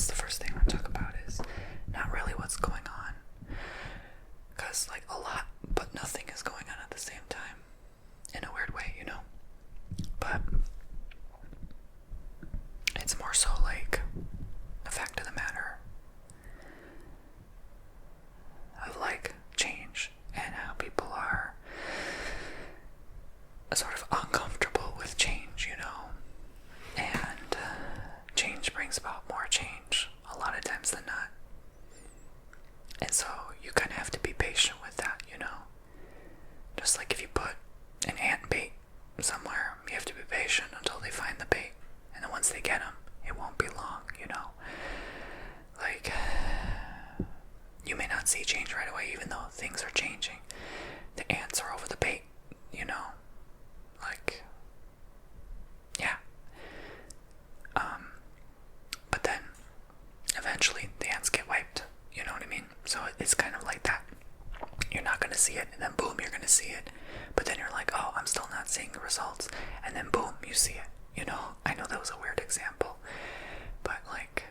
that's the first thing I want to talk about is not really what's going on. Because, like, a lot, but nothing is going on at the same time. In a weird way, you know? But it's more so like the fact of the matter of, like, change and how people are sort of uncomfortable with change, you know? And change brings about more change a lot of times than not. And so you kind of have to be patient with that, you know? Just like if you put an ant bait somewhere, you have to be patient until they find the bait. And then once they get them, it won't be long, you know? Like, you may not see change right away, even though things are changing. The ants are over the bait, you know? Like, yeah. But then, eventually, the ants get wiped, you know what I mean? So it's kind of like that. You're not going to see it, and then boom, you're going to see it. But then you're like, oh, I'm still not seeing the results. And then boom, you see it. You know, I know that was a weird example. But, like,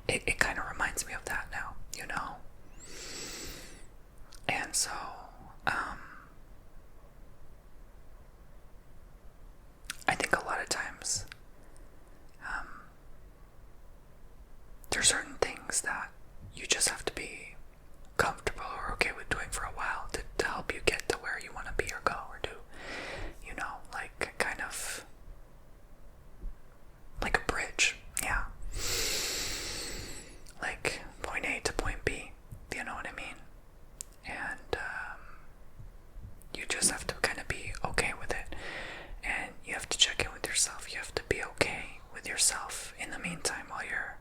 it kind of reminds me of that now, you know? And so, I think a lot of times, there's certain things that you just have to be comfortable or okay with doing for a while to help you get to where you want to be or go or do, you know, like kind of like a bridge, yeah, like point A to point B, you know what I mean? And you just have to kind of be okay with it, and you have to check in with yourself. You have to be okay with yourself in the meantime while you're,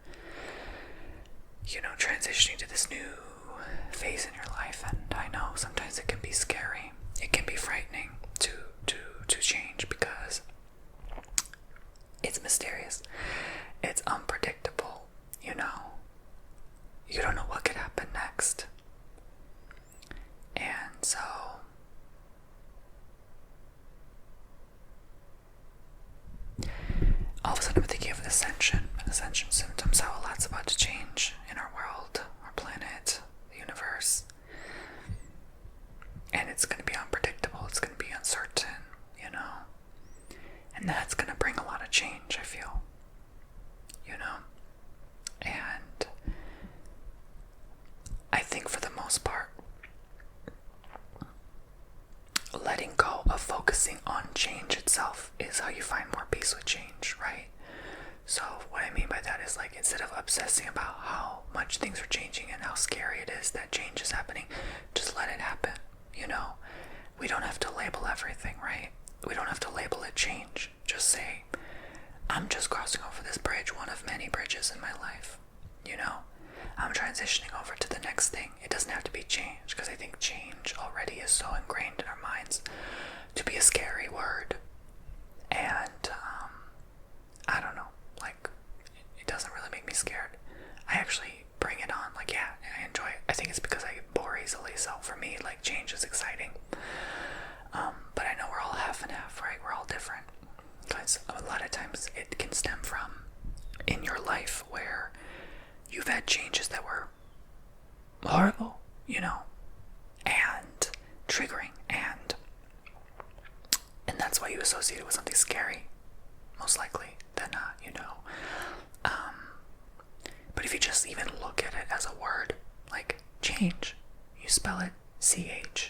you know, transitioning to this new phase in your life. And I know sometimes it can be scary, it can be frightening to change, because it's mysterious, it's unpredictable, you know, you don't know what could happen next. And so all of a sudden I'm thinking of ascension symptoms, how a lot's about to change in our world, our planet, the universe. And it's going to be unpredictable, it's going to be uncertain, you know. And that's going to bring a lot of change, I feel, you know. And I think for the most part, letting go of focusing on change itself is how you find more peace with change, right? So what I mean by that is, like, instead of obsessing about how much things are changing and how scary it is that change is happening, just let it happen, you know? We don't have to label everything, right? We don't have to label it change. Just say, I'm just crossing over this bridge, one of many bridges in my life, you know? I'm transitioning over to the next thing. It doesn't have to be change, because I think change already is so ingrained in our minds to be a scary word. And, I don't know, like, it doesn't really make me scared. I actually bring it on, like, yeah, I enjoy it. I think it's because I get bored easily, so for me, like, change is exciting. But I know we're all half and half, right? We're all different. Because a lot of times it can stem from in your life where you've had changes that were horrible, you know, and triggering, and that's why you associate it with something scary, most likely than not, you know. But if you just even look at it as a word, like change, you spell it C-H-A-N-G-E,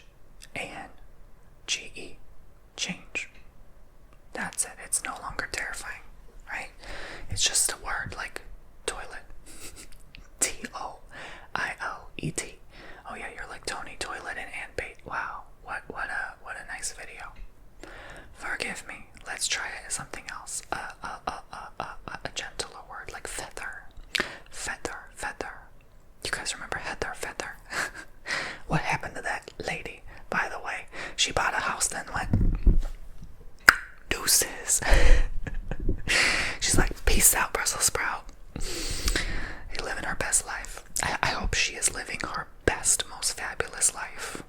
change. That's it. It's no longer terrifying, right? It's just a word like toilet. T-O-I-L-E-T. Oh yeah, you're like Tony Toilet and Ant Bait. Wow, what a nice video. Forgive me. Let's try it as something else. A gentler word like feather. Feather. You guys remember Heather? What happened to that lady, by the way? She bought a house, then went deuces. She's like, peace out, Brussels sprout. You're living her best life. I hope she is living her best, most fabulous life.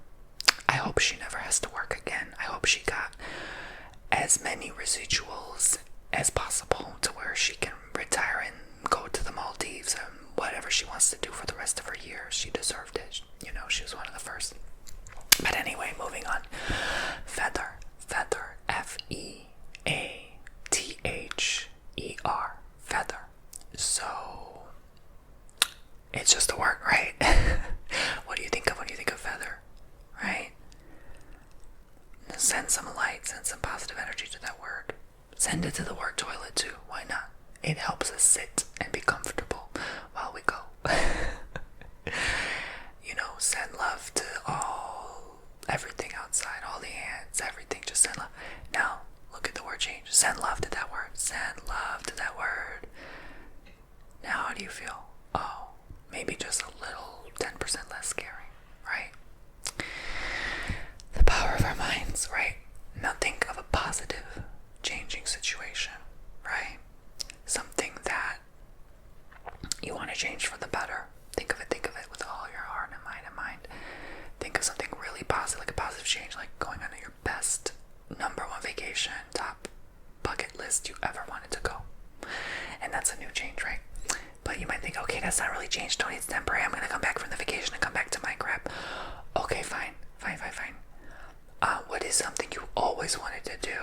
I hope she never has to work again. I hope she got as many residuals as possible to where she can retire and go to the Maldives and whatever she wants to do for the rest of her years. She deserved it. You know, she was one of the first. But anyway, moving on. Feather. Feather. F-E-A-T-H-E-R. Feather. So, it's just a word, right? What do you think of when you think of feather? Right? Send some light, send some positive energy to that word. Send it to the word toilet too. Why not? It helps us sit and be comfortable while we go. You know, send love to everything outside, all the ants, everything. Just send love. Now, look at the word change. Send love to that word. Send love to that word. Now, how do you feel? Oh, maybe just a little 10% less scary, right? The power of our minds, right? Now think of a positive changing situation, right? Something that you want to change for the better. Think of it with all your heart and mind. Think of something really positive, like a positive change, like going on your best #1 vacation, top bucket list you ever wanted to go. And that's a new change, right? But you might think, okay, that's not really change, Tony, it's temporary. I'm gonna come back from the vacation and come back to my crap. Okay, fine. What is something you always wanted to do?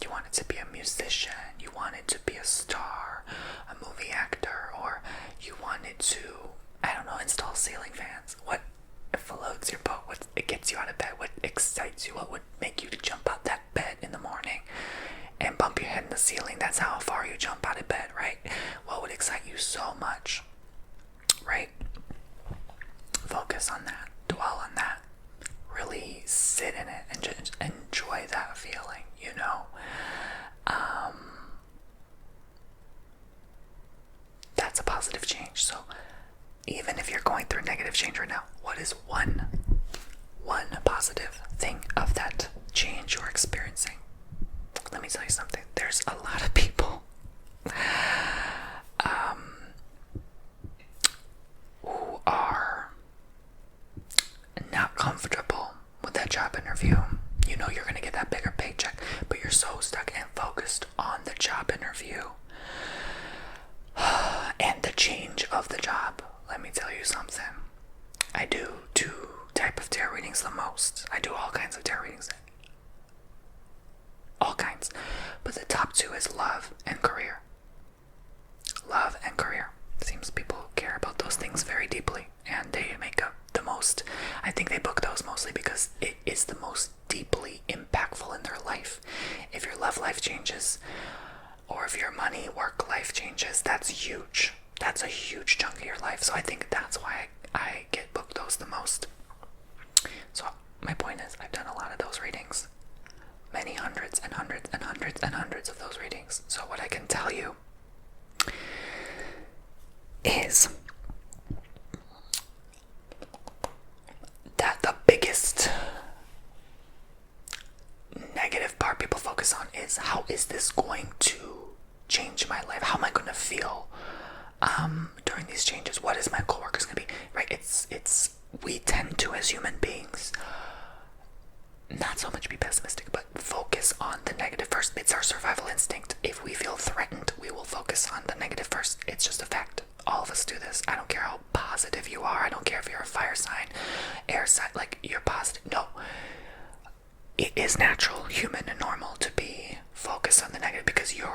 You wanted to be a musician, you wanted to be a star, a movie actor, or you wanted to, I don't know, install ceiling fans. What floats your boat? What it gets you out of bed? What excites you? What would make you jump out that bed in the morning and bump your head in the ceiling? That's how far you jump out of bed, right? What would excite you so much, right? Focus on that. Dwell on that. Really sit in it and just enjoy that feeling, you know? That's a positive change. So even if you're going through negative change right now, what is one positive thing of that change you're experiencing? Let me tell you something. There's a lot of people who are not comfortable with that job interview. You know you're going to get that bigger paycheck, but you're so stuck and focused on the job interview and the change of the job. Let me tell you something. I do 2 types of tarot readings the most. I do all kinds of tarot readings. All kinds. But the top 2 is love and career. Love and career. Seems people care about those things very deeply, and they make up the most. I think they book those mostly because it is the most deeply impactful in their life. If your love life changes, or if your money work life changes, that's huge. That's a huge chunk of your life. So I think that's why I get booked those the most. So my point is, I've done a lot of those readings. Many hundreds and hundreds and hundreds and hundreds of those readings. So what I can tell you is that the biggest negative part people focus on is, how is this going to change my life? How am I going to feel during these changes? What is my coworkers going to be? Right? It's we tend to, as human beings, not so much be pessimistic, but focus on the negative first. It's our survival instinct. If we feel threatened, we will focus on the negative first. It's just a fact. All of us do this. I don't care how positive you are. I don't care if you're a fire sign, air sign, like you're positive. No. It is natural, human, and normal to be focused on the negative because you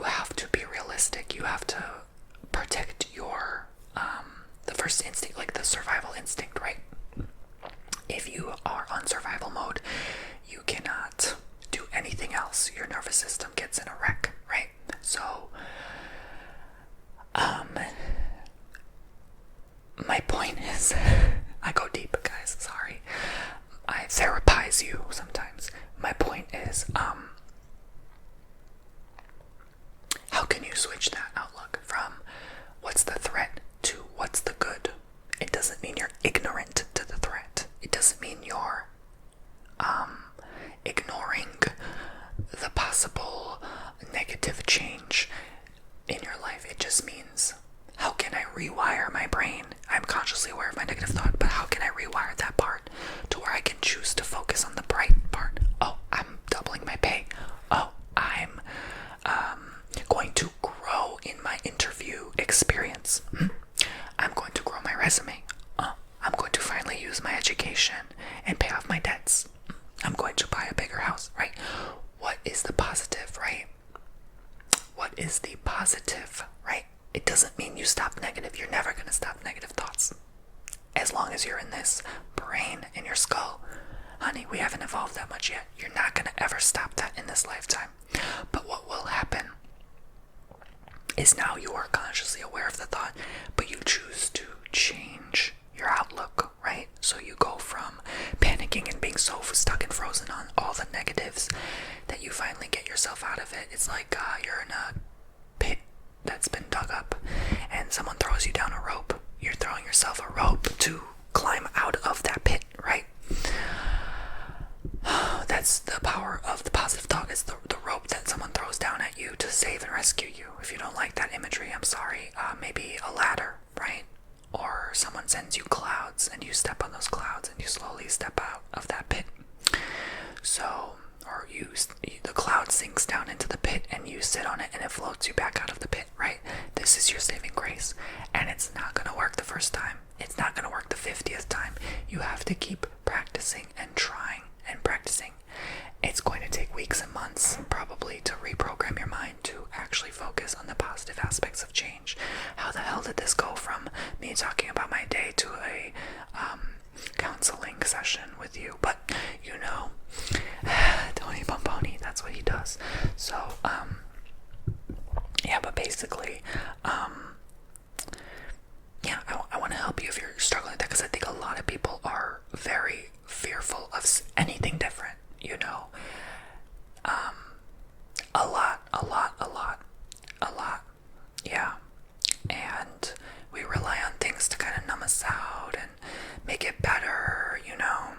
have to be realistic. You have to protect your the first instinct, like the survival instinct, right? If you are on survival mode, you cannot do anything else. Your nervous system gets in a wreck, right? So my point is, I go deep, guys, sorry. I therapize you sometimes. My point is, how can you switch that outlook from what's the threat to what's the good? It doesn't mean you're ignorant to the threat. It doesn't mean you're ignoring the possible negative change in your life. It just means, how can I rewire my brain? I'm consciously aware of my negative thought, but how can I rewire that part to where I can choose to focus on the bright part? Oh, I'm doubling my pay. Oh, I'm what is the positive, right? It doesn't mean you stop negative. You're never going to stop negative thoughts. As long as you're in this brain, in your skull, honey, we haven't evolved that much yet. You're not going to ever stop that in this lifetime. But what will happen is now you are consciously aware of the thought, but you choose to change your outlook, right? So you go from panicking and being so stuck and frozen on all the negatives that you finally get yourself out of it. It's like you're in a pit that's been dug up and someone throws you down a rope. You're throwing yourself a rope to climb out of that pit, right? That's the power of the positive thought. It's the rope that someone throws down at you to save and rescue you. If you don't like that imagery, I'm sorry. Maybe a ladder, right? Or someone sends you clouds and you step on those clouds and you slowly step out of that pit. So, or the cloud sinks down into the pit and you sit on it and it floats you back out of the pit, right? This is your saving grace. And it's not going to work the first time. It's not going to work the 50th time. You have to keep practicing and trying and practicing. It's going to take weeks and months probably to reprogram your mind to actually focus on the positive aspects of change. How the hell did this go from me talking about my day to a counseling session with you? But you know, Tony Bomboni, that's what he does. So yeah, but basically yeah, I want to help you if you're struggling with that, because I think a lot of people are very fearful of anything different, you know. A lot, yeah. And we rely on things to kind of numb us out and make it better, you know.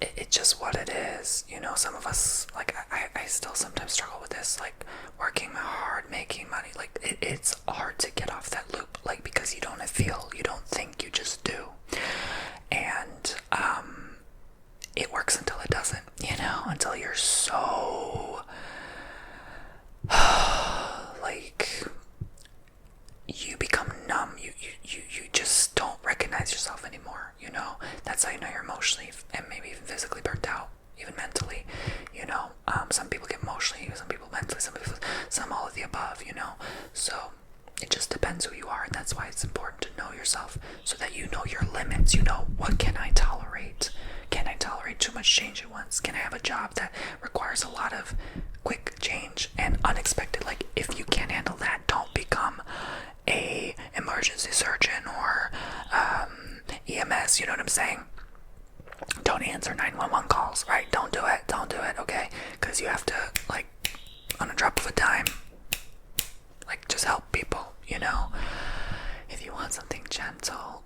It's just what it is, you know. Some of us, like, I still sometimes struggle with this, like, working hard, making money, like, it's hard to get off that loop, like, because you don't feel, you don't think, you just do. And it works until it doesn't, you know, until you're so like you become numb, you just don't recognize yourself anymore, you know. That's how you know you're emotionally and maybe even physically burnt out, even mentally, you know. Some people get emotionally, some people mentally, some all of the above, you know. So it just depends who you are, and that's why it's important to know yourself so that you know your limits. You know, what can I tolerate? Can I tolerate too much change at once? Can I have a job that requires a lot of quick change and unexpected? Like, if you can't handle that, don't become a emergency surgeon or EMS, you know what I'm saying? Don't answer 911 calls, right? Don't do it, okay? Because you have to, like, on a drop of a dime, like, just help people, you know. If you want something gentle,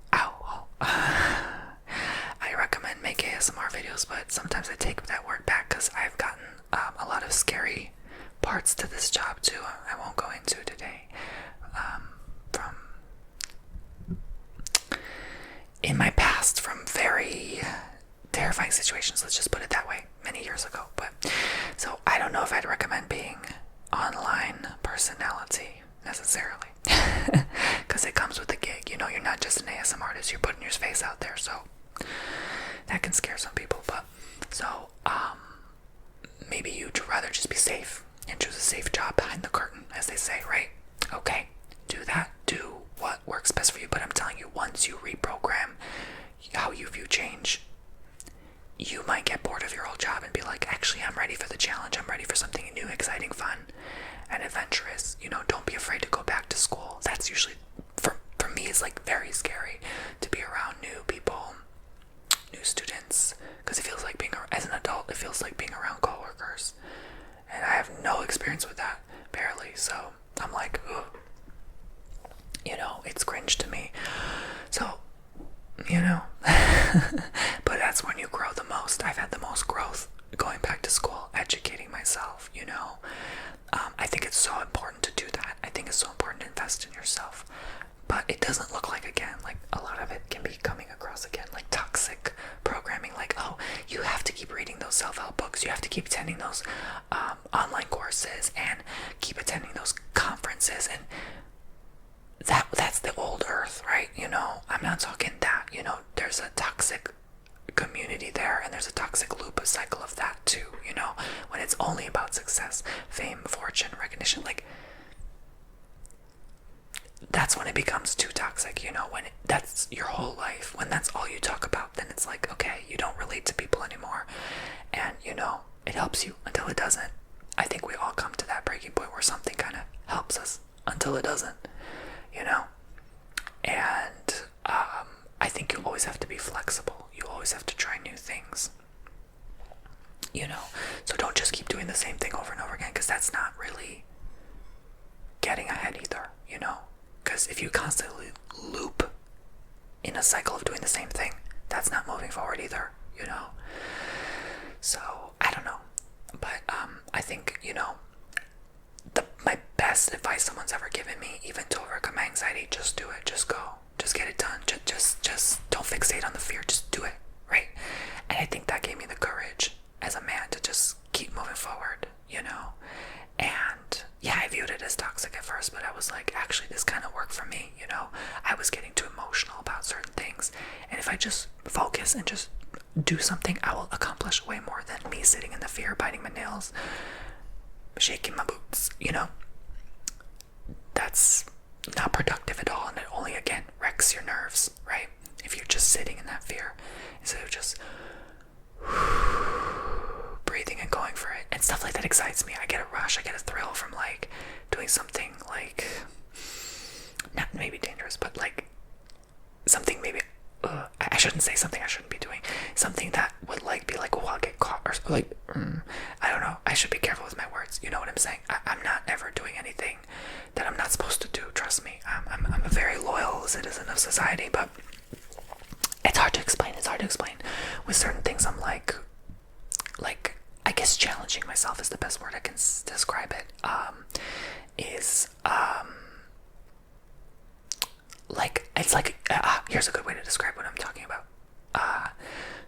I recommend make ASMR videos, but sometimes I take that word back because I've gotten a lot of scary parts to this job too. I won't go into today. From in my past, from very terrifying situations, let's just put it that way, many years ago. But so I don't know if I'd recommend being online personality necessarily, because it comes with the gig, you know. You're not just an ASMR artist, you're putting your face out there, so that can scare some people. But so maybe you'd rather just be safe and choose a safe job behind the curtain, as they say, right? Okay, do that, do what works best for you. But I'm telling you, once you reprogram how you view change, you might get bored of your old job and be like, actually, I'm ready for the challenge. I'm ready for something new, exciting, fun, and adventurous. You know, don't be afraid to go back to school. That's usually, for me, it's like very scary to be around new people, new students, because it feels like being, as an adult, it feels like being around coworkers. And I have no experience with that, barely. So I'm like, ugh. You know, it's cringe to me. So, you know, but that's when you grow the most. I've had the most growth going back to school, educating myself, you know. I think it's so important to do that. I think it's so important to invest in yourself. But it doesn't look like, again, like a lot of it can be coming across again like toxic programming, like, oh, you have to keep reading those self-help books, you have to keep attending those online courses and keep attending those conferences, and that's the old earth, right? You know, I'm not talking that, you know, there's a toxic community there, and there's a toxic loop, a cycle of that too, you know, when it's only about success, fame, fortune, fortune, recognition, like, that's when it becomes too toxic, you know, when that's your whole life, when that's all you talk about, then it's like, okay, you don't relate to people anymore, and, you know, it helps you until it doesn't. I think we all come to that breaking point where something kind of helps us until it doesn't, you know, and I think you always have to be flexible. You always have to try new things, you know, so don't just keep doing the same thing over and over again, because that's not really getting ahead either, you know, because if you constantly loop in a cycle of doing the same thing, that's not moving forward either, you know. So I don't know, but I think, you know, my best advice someone's ever given me, even to overcome my anxiety, just do it, just go, just get it done, just don't fixate on the fear, just do it, right? And I think that gave me the courage as a man to just keep moving forward, you know. And yeah, I viewed it as toxic at first, but I was like, actually, this kind of worked for me, you know. I was getting too emotional about certain things, and if I just focus and just do something, I will accomplish way more than me sitting in the fear, biting my nails, shaking my boots, you know. That's not productive at all, and it only, again, wrecks your nerves, right? If you're just sitting in that fear instead of just breathing and going for it, and stuff like that excites me. I get a rush, I get a thrill from like doing something like, not maybe dangerous, but like something maybe I shouldn't say something I shouldn't be doing, something that would like be like, oh, I'll get caught, or like I don't know, I should be careful with my words, you know what I'm saying. I'm not ever doing anything that I'm not supposed to do, trust me. I'm a very loyal citizen of society, but it's hard to explain with certain things. I'm like I guess challenging myself is the best word I can describe it. Like, it's like, here's a good way to describe what I'm talking about.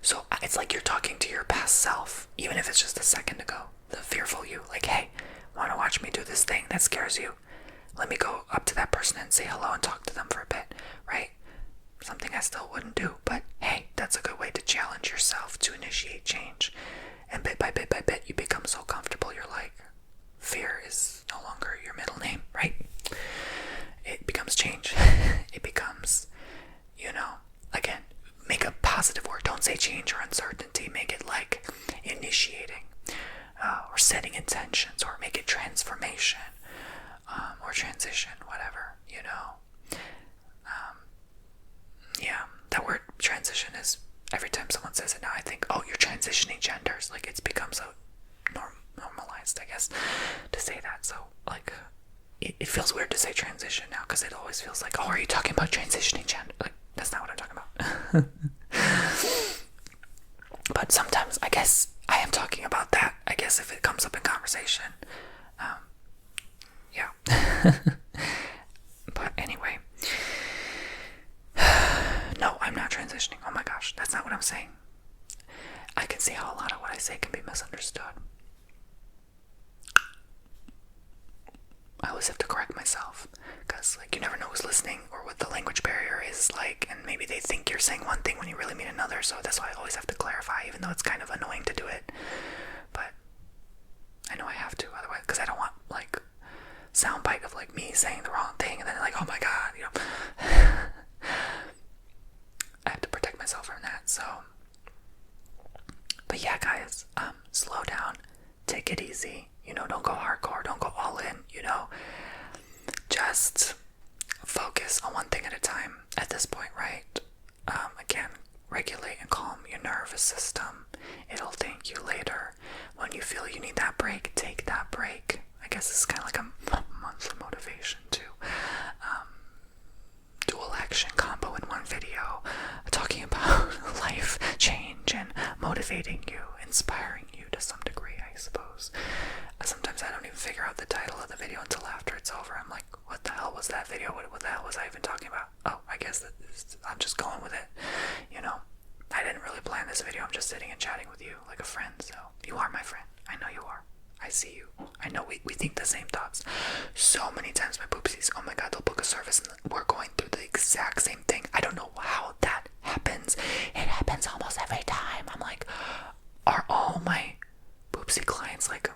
So it's like you're talking to your past self, even if it's just a second ago, the fearful you, like, hey, want to watch me do this thing that scares you? Let me go up to that person and say hello and talk to them for a bit, right? Something I still wouldn't do, but hey, that's a good way to challenge yourself to initiate change. And bit by bit by bit, you become so comfortable, you're like, fear is no longer your middle name, right? It becomes change. It becomes, you know, again, make a positive word. Don't say change or uncertainty. Make it like initiating, or setting intentions, or make it transformation, or transition, whatever, you know. Yeah, that word transition is, every time someone says it now, I think, oh, you're transitioning genders. Like, it's become so normalized, I guess, to say that. So, like, it feels weird to say transition now, because it always feels like, oh, are you talking about transitioning gender? Like, that's not what I'm talking about. But sometimes, I guess, I am talking about that, I guess, if it comes up in conversation. Yeah. But anyway. No, I'm not transitioning. Oh my gosh, that's not what I'm saying. I can see how a lot of what I say can be misunderstood. I always have to correct myself, because like, you never know who's listening or what the language barrier is like, and maybe they think you're saying one thing when you really mean another. So that's why I always have to clarify, even though it's kind of annoying to do it. But I know I have to, otherwise, because I don't want like soundbite of like me saying the wrong thing and then like, oh my god, you know. I have to protect myself from that. So, but yeah, guys, slow down, take it easy, you know, don't go hardcore, don't go all in, you know, just focus on one thing at a time at this point, right? Again, regulate and calm your nervous system. It'll thank you later. When you feel you need that break, take that break. I guess it's kind of like a monthly motivation too. Dual action combo in one video, talking about life change and motivating you, inspiring you to some degree, I suppose. Sometimes I don't even figure out the title of the video until after it's over. I'm like, what the hell was that video? What the hell was I even talking about? Oh, I guess I'm just going with it, you know. I didn't really plan this video. I'm just sitting and chatting with you like a friend. So you are my friend. I know you are. I see you. I know we think the same thoughts. So many times my poopsies, oh my god, they'll book a service and we're going through the exact same thing. I don't know how that happens. It happens almost every time. I'm like, are all my poopsie clients like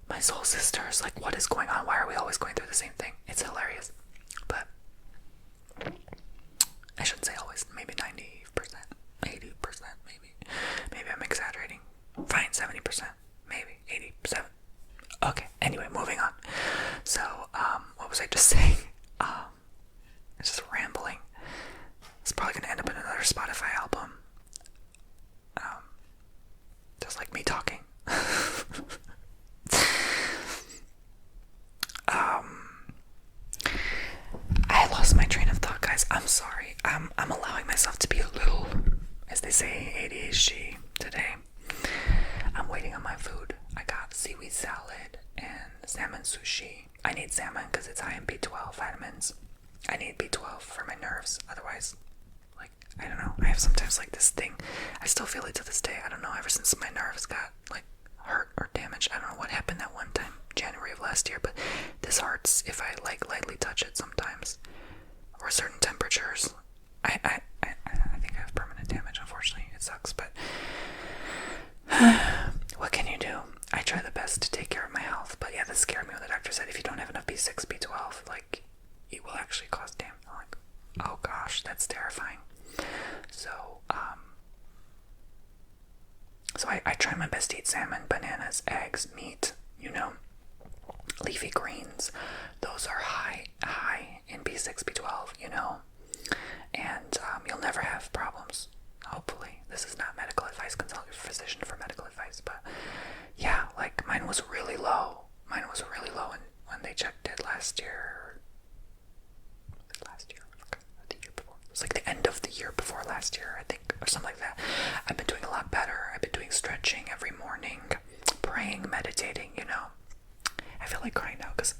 my soul sisters, like, what is going on? Why are we always going through the same thing? It's hilarious. But I shouldn't say always. Maybe 90%, 80%, maybe I'm exaggerating. Fine, 70%, maybe 87. Okay, anyway, moving on. So, what was I just saying? It's just rambling. It's probably gonna end up in another Spotify album. Just like me talking. I lost my train of thought, guys. I'm sorry. I'm allowing myself to be a little, as they say, ADHD today. I'm waiting on my food. I got seaweed salad and salmon sushi. I need salmon because it's high in B12 vitamins. I need B12 for my nerves. Otherwise, like, I don't know. I have sometimes like this thing. I still feel it to this day. I don't know. Ever since my nerves got like hurt or damaged. I don't know what happened that one time, January of last year, but this hurts if I like lightly touch it sometimes, or certain temperatures. I think I have permanent damage. Unfortunately, it sucks, but what can you do? I try the best to take care of my health, but yeah, that scared me when the doctor said if you don't have enough B6, B12, like, it will actually cause damage. I'm like, oh gosh, that's terrifying. So, I try my best to eat salmon, bananas, eggs, meat, leafy greens. Those are high in B6, B12, and you'll never have problems. Hopefully. This is not medical advice. Consult your physician for medical advice. But yeah, like, mine was really low. When they checked it last year, or the year before. It was like the end of the year before last year, I think, or something like that. I've been doing a lot better. I've been doing stretching every morning, praying, meditating, I feel like crying now because,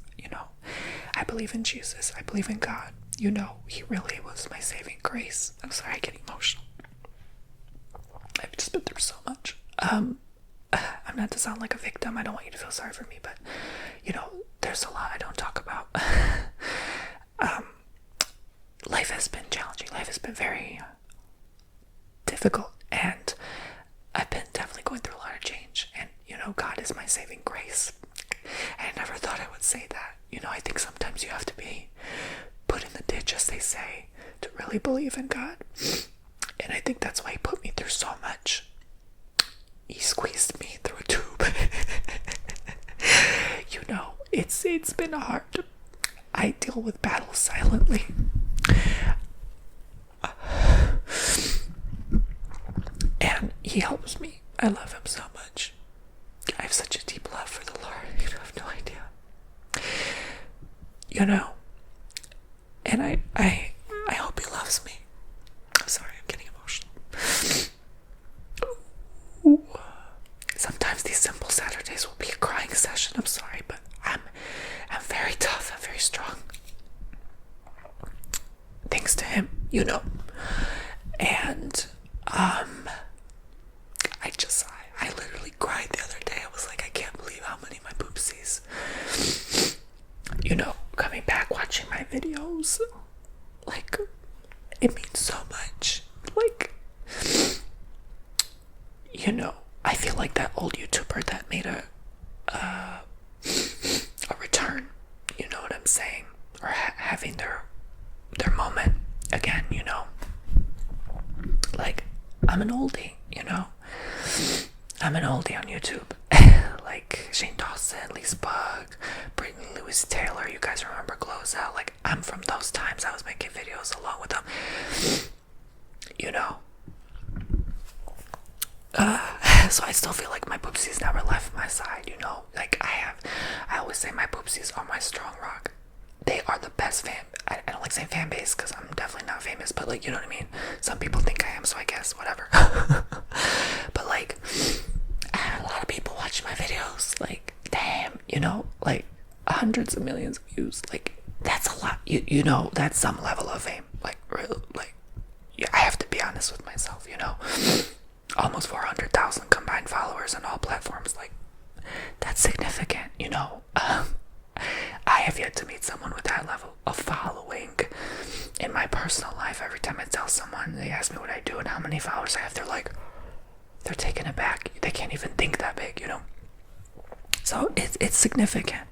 I believe in Jesus. I believe in God. He really was my saving grace. I'm sorry, I get emotional. I've just been through so much. I'm not to sound like a victim. I don't want you to feel sorry for me, but, there's a lot I don't talk about. Life has been challenging. Life has been very difficult, and I've been definitely going through a lot of change, and, God is my saving grace. I never thought I would say that. I think sometimes you have to be put in the ditch, as they say, to really believe in God. And I think that's why he put me through so much. He squeezed me through a tube. It's been hard. I deal with battles silently. And he helps me. I love him so much. I have such a deep love for the Lord. You have no idea. And I hope he loves me. I'm sorry, I'm getting emotional. Ooh. Sometimes these simple Saturdays will be a crying session. I'm sorry, but I'm very tough. I'm very strong. Thanks to him, And I literally cried the other day. I was like, I can't believe how many my poopsies. Coming back, watching my videos, like, it means so much. Like, I feel like that old YouTuber that made a return, you know what I'm saying, or having their moment again, like, I'm an oldie, I'm an oldie on YouTube. Like Shane Dawson, Lisa Bug, Brittany Lewis Taylor, you guys remember Glows Out? Like, I'm from those times. I was making videos along with them. So I still feel like my poopsies never left my side, Like, I always say my poopsies are my strong rock. They are the best fan. I don't like saying fan base because I'm definitely not famous, but, like, you know what I mean? Some people think I am, so I guess, whatever. But, like, I have a lot of people watching my videos. Like, damn, like, hundreds of millions of views. Like, that's a lot. That's some level of fame. Like, real, like, yeah, I have to be honest with myself, Almost 400,000 combined followers on all platforms. Like, that's significant, I have yet to meet someone with that level of following in my personal life. Every time I tell someone, they ask me what I do and how many followers I have, they're taken aback. They can't even think that big, So it's significant,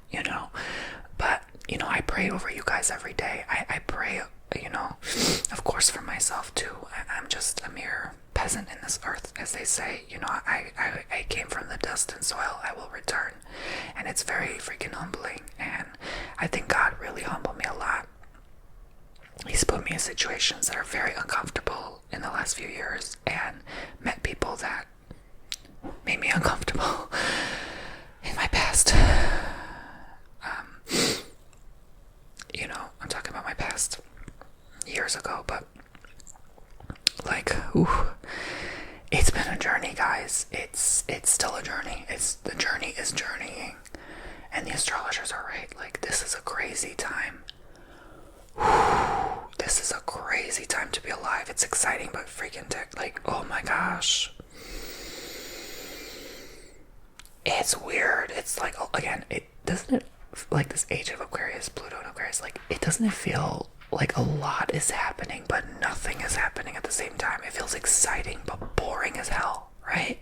but I pray over you guys every day. I pray, of course for myself too. I'm just a mere peasant in this earth, as they say. I came from the dust and soil. I will return, and it's very freaking humbling. And I think God really humbled me a lot. He's put me in situations that are very uncomfortable in the last few years, and met people that made me uncomfortable in my past. I'm talking about my past years ago, but it's been a journey, guys. It's still a journey. The journey is journeying, and the astrologers are right. This is a crazy time. This is a crazy time to be alive. It's exciting, but freaking oh my gosh. It's weird. It's again, it doesn't, this age of Aquarius, Pluto and Aquarius, it doesn't feel like a lot is happening, but nothing is happening at the same time. It feels exciting, but boring as hell, right?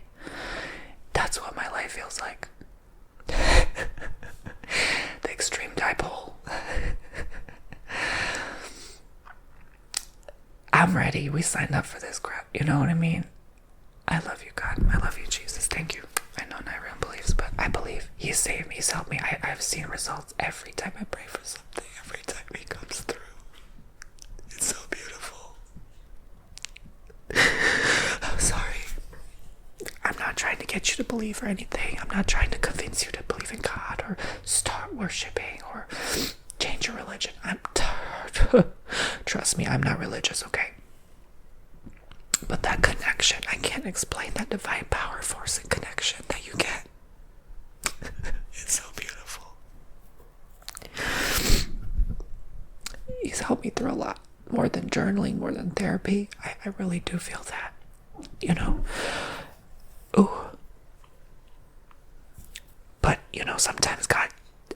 That's what my life feels like. The extreme dipole. I'm ready. We signed up for this crap. You know what I mean? I love you, God. I love you, Jesus. Thank you. I know not everyone believes, but I believe. He saved me. He's helped me. I've seen results every time I pray for something. Every time He comes through. It's so beautiful. I'm sorry. I'm not trying to get you to believe or anything. I'm not trying to convince you to believe in God or start worshiping or change your religion. Trust me, I'm not religious, okay? But that connection, I can't explain that divine power, force, and connection that you get. It's so beautiful. He's helped me through a lot. More than journaling, more than therapy. I really do feel that. Ooh. But, sometimes God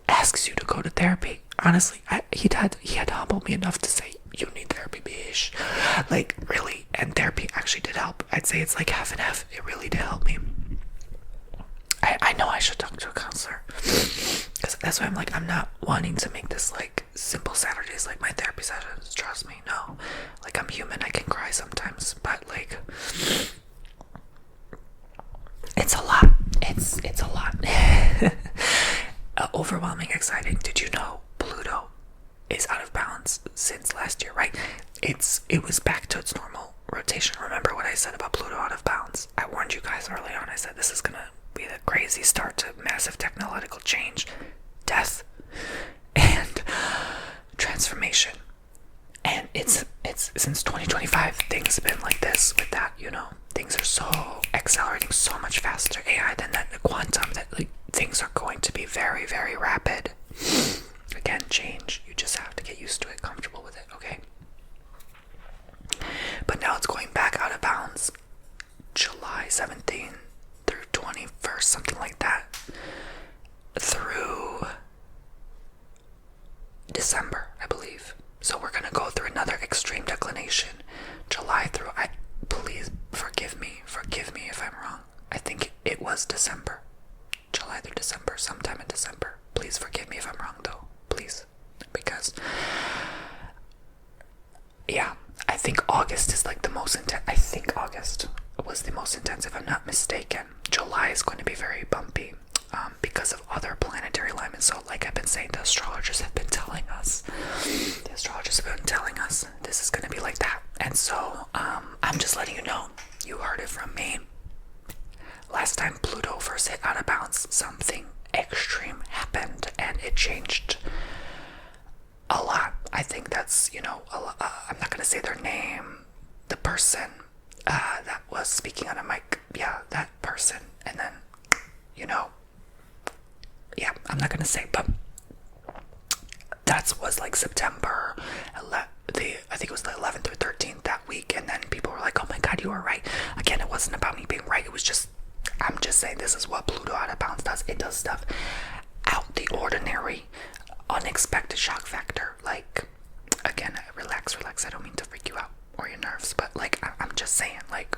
asks you to go to therapy. Honestly, he had to humble me enough to say, you need therapy, bitch. Really. And therapy actually did help. I'd say it's half and half. It really did help me. I know I should talk to a counselor. Because that's why I'm not wanting to make this simple Saturdays my therapy sessions. Trust me, no. I'm human. I can cry sometimes. But it's a lot. It's a lot. Overwhelming, exciting. Did you know Pluto is out of balance since last year, right? It was back to its normal rotation. Remember what I said about Pluto out of balance? I warned you guys early on. I said this is gonna be the crazy start to massive technological change, death, and transformation. And it's since 2025 things have been like this with that. Things are so accelerating so much faster. AI than that, the quantum, that things are going to be very, very rapid. Again, change. You just have to get used to it, comfortable with it, okay? But now it's going back out of bounds. July 17th through 21st, something like that. Through December, I believe. So we're going to go through another extreme declination. July through, please forgive me if I'm wrong. I think it was December. July through December, sometime in December. Please forgive me if I'm wrong though. Please. Because, yeah, I think August is the most intense. I think August was the most intense, if I'm not mistaken. July is going to be very bumpy because of other planetary alignments. So I've been saying, the astrologers have been telling us. This is going to be like that. And so I'm just letting you know. You heard it from me. Last time Pluto first hit out of balance, something extreme happened and it changed a lot. I think that's, I'm not going to say their name. The person that was speaking on a mic, yeah, that person. And then, yeah, I'm not going to say, but that was September 11th. I think it was the 11th or 13th that week, and then people were like, oh my God, you were right. Again, it wasn't about me being right. It was just, I'm just saying this is what Pluto out of bounds does. It does stuff out the ordinary, unexpected shock factor. Again, relax. I don't mean to freak you out or your nerves. But like, I'm just saying, like,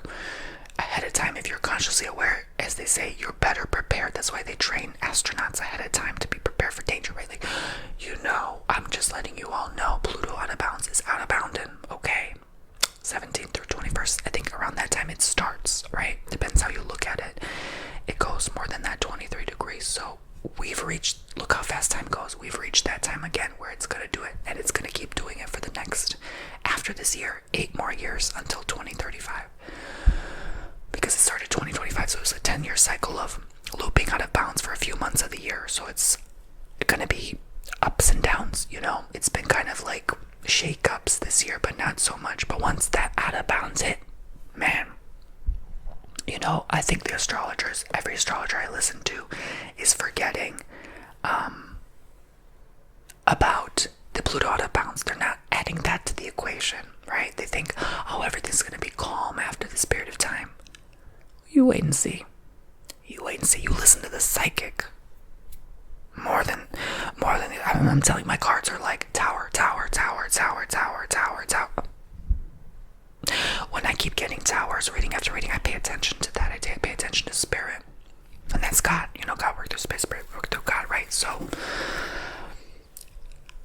ahead of time, if you're consciously aware, as they say, you're better prepared. That's why they train astronauts ahead of time, to be prepared for danger, right? Like, I'm just letting you all know, Pluto out of bounds is out of bounding, okay? 17th through 21st, I think around that time it starts, right? Depends how you look at it. It goes more than that 23 degrees. So we've reached, look how fast time goes. We've reached that time again where it's going to do it, and it's going to keep doing it for the next, after this year, 8 more years until 2035. Because it started 2025, so it was a 10-year cycle of looping out of bounds for a few months of the year. So it's going to be ups and downs, It's been kind of like shake-ups this year, but not so much. But once that out of bounds hit, man, I think the astrologers, every astrologer I listen to is forgetting about the Pluto out of bounds. They're not adding that to the equation, right? They think, oh, everything's going to be calm after this period of time. You wait and see. You wait and see. You listen to the psychic. More than I'm telling you, my cards are like tower, tower, tower, tower, tower, tower, tower. When I keep getting towers, reading after reading, I pay attention to that. I pay attention to spirit. And that's God. God worked through space, spirit worked through God, right? So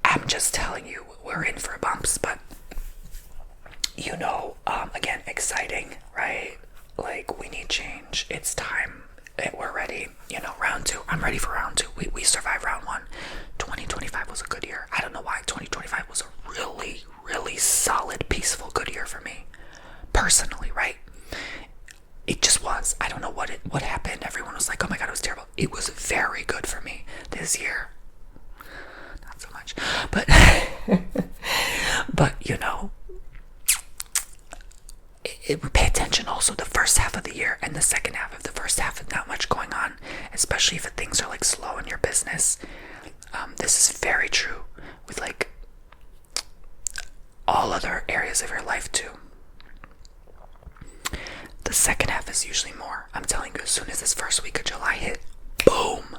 I'm just telling you, we're in for bumps, but again, exciting, right? Like, we need change. It's time. We're ready. Round 2. I'm ready for round 2. We survived round 1. 2025 was a good year. I don't know why. 2025 was a really, really solid, peaceful, good year for me. Personally, right? It just was. I don't know what happened. Everyone was like, oh my God, it was terrible. It was very good for me this year. Not so much. But, pay attention also the first half of the year and the second half of the first half. Not much going on, especially if things are like slow in your business. This is very true with like all other areas of your life too. The second half is usually more. I'm telling you, as soon as this first week of July hit, boom,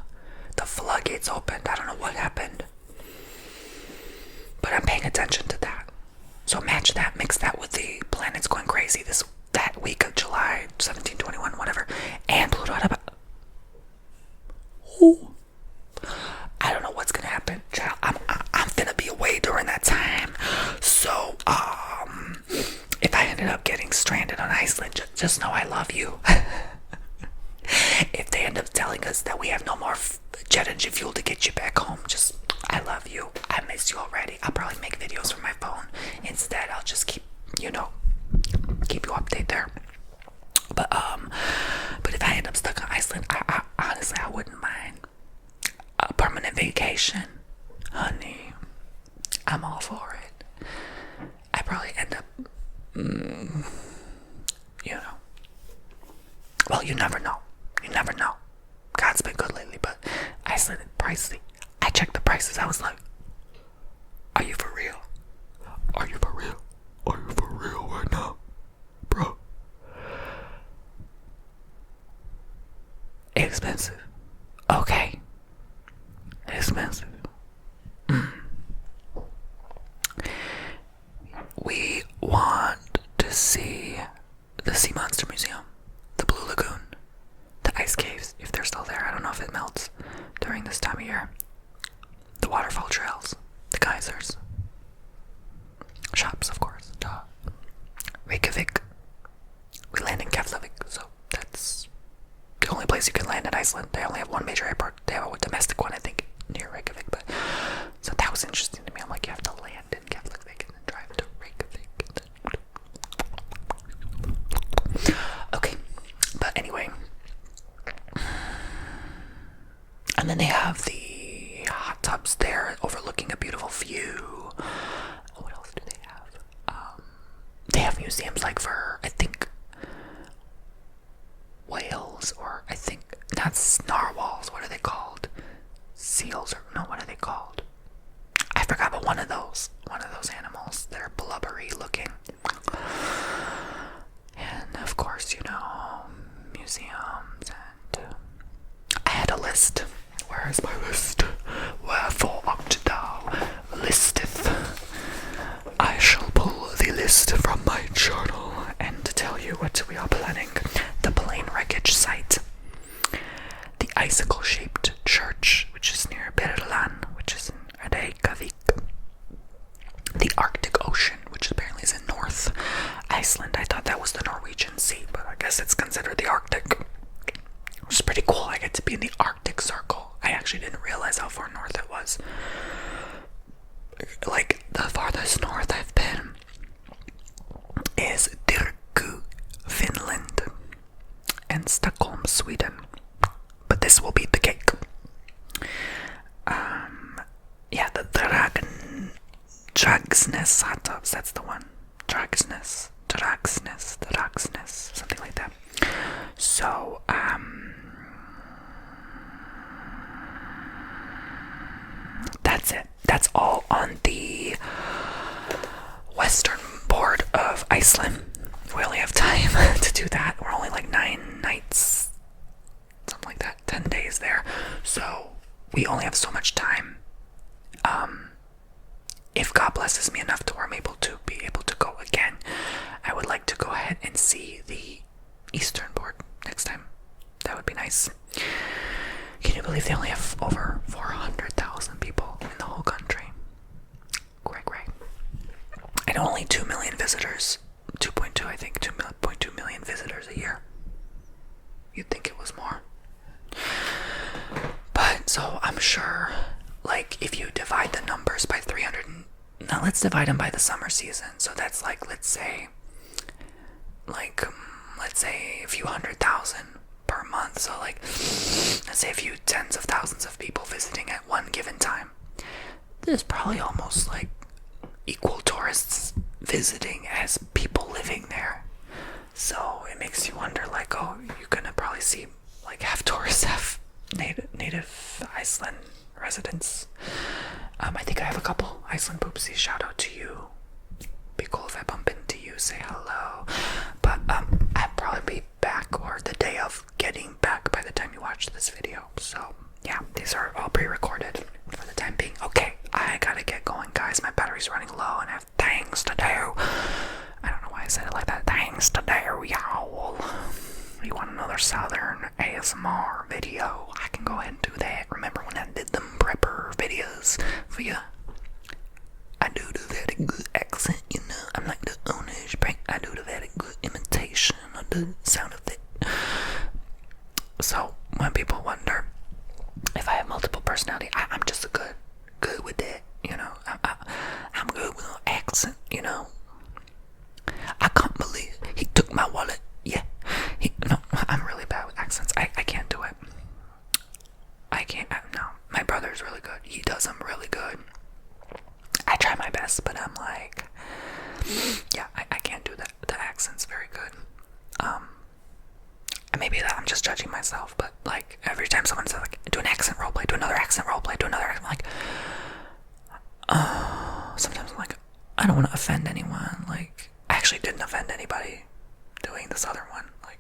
the floodgates opened. I don't know what happened, but I'm paying attention to that. So match that, mix that with the planets going crazy that week of July 17, 21, whatever, and Pluto out of. Ooh. I don't know what's gonna happen, child. I'm gonna be away during that time. So if I ended up getting stranded on Iceland, just know I love you. If they end up telling us that we have no more jet engine fuel to get you back home, just, I love you. I miss you already. I'll probably make videos from my phone. Instead, I'll just keep you updated there. But if I end up stuck on Iceland, I honestly, I wouldn't mind a permanent vacation. Honey, I'm all for it. I probably end up, well, you never know. You never know. God's been good lately, but Iceland is pricey. I checked the prices. I was like, are you for real? Are you for real? Are you for real right now? Bro. Expensive. Okay. Expensive. We want to see the Sea Monster Museum, the Blue Lagoon, the ice caves, if they're still there. I don't know if it melts during this time of year. The waterfall trails, the geysers, shops, of course. Duh. Reykjavik. We land in Keflavik, so that's the only place you can land in Iceland. They only have one major airport. They have a domestic one, I think, near Reykjavik. But so that was interesting to me. I'm like, you have to land in Keflavik and then drive to Reykjavik. Okay, but anyway, and then they have the hot tubs there overlooking a beautiful view. What else do they have? They have museums like for, I think, whales, or I think not narwhals. What are they called? Seals, or no? What are they called? I forgot, but one of those animals. They're blubbery looking. And of course, museums, and I had a list. Where is my list? Wherefore art thou listeth? I shall pull the list from my like the farthest north I've been is Turku, Finland, and Stockholm, Sweden. But this will beat the cake. Yeah, the Dragsnes hot tubs, that's the one. Dragsnes, something like that. So, that's it. That's all on the western board of Iceland. We only have time to do that. We're only like 9 nights, something like that, 10 days there. So we only have so much time. If God blesses me enough to where I'm able to be able to go again, I would like to go ahead and see the eastern board next time. That would be nice. Can you believe they only have over 400,000 people in the whole country? Great. And only 2 million visitors. 2.2, I think. 2.2 million visitors a year. You'd think it was more. But, so I'm sure, like, if you divide the numbers by 300, now let's divide them by the summer season. So that's like, let's say a few 100,000 per month. So like, let's say a few tens of thousands of people visiting at one given time. There's probably almost like equal tourists visiting as people living there. So it makes you wonder, like, oh, you're gonna probably see like half tourists, half native Iceland residents. I think I have a couple Iceland poopsies. Shout out to you. Be cool if I bump into you, say hello. But I'll probably be back, or the day of getting back by the time you watch this video. So yeah, these are all pre-recorded for the time being. Okay, I gotta get going, guys. My battery's running low and I have things to do. I don't know why I said it like that. Things to do, y'all. You want another southern ASMR video? I can go ahead and do that. Remember when I did them prepper videos for you? I do the very good accent, you know. I'm like the owner's prank. I do the very good imitation of the sound of it. So when people wonder if I have multiple personality, I'm just good with that, you know. I'm good with an accent, you know. I can't believe he took my wallet. Yeah, no, I'm really bad with accents. I can't do it. I can't. No, my brother's really good. He does them really good. I try my best, but I'm like, yeah, I can't do the accents very good. Maybe that I'm just judging myself, but like every time someone says like, do an accent roleplay, do another accent roleplay, do another accent, I'm like, sometimes I'm like, I don't want to offend anyone. Like, I actually didn't offend anybody doing this other one, like,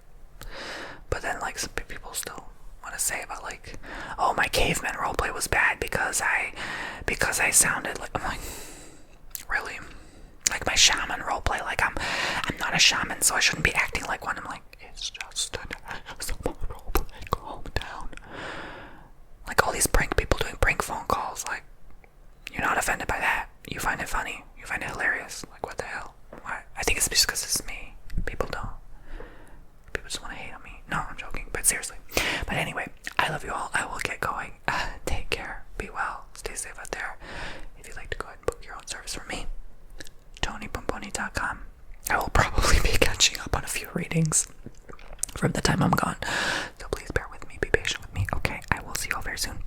but then like some people still want to say about like, oh, my caveman roleplay was bad because I sounded like, I'm like, really? Like my shaman roleplay, like I'm not a shaman, so I shouldn't be acting like one. I'm like, it's just an ASMR roleplay, calm down. Like all these prank people doing prank phone calls, like, you're not offended by that. You find it funny. You find it hilarious. Like, what the hell? Why? I think it's just because it's me. People don't. People just want to hate on me. No, I'm joking, but seriously. But anyway, I love you all. I will get going. Take care. Be well. Stay safe out there. If you'd like to go ahead and book your own service from me, TonyBomboni.com. I will probably be catching up on a few readings from the time I'm gone. So please bear with me. Be patient with me. Okay, I will see you all very soon.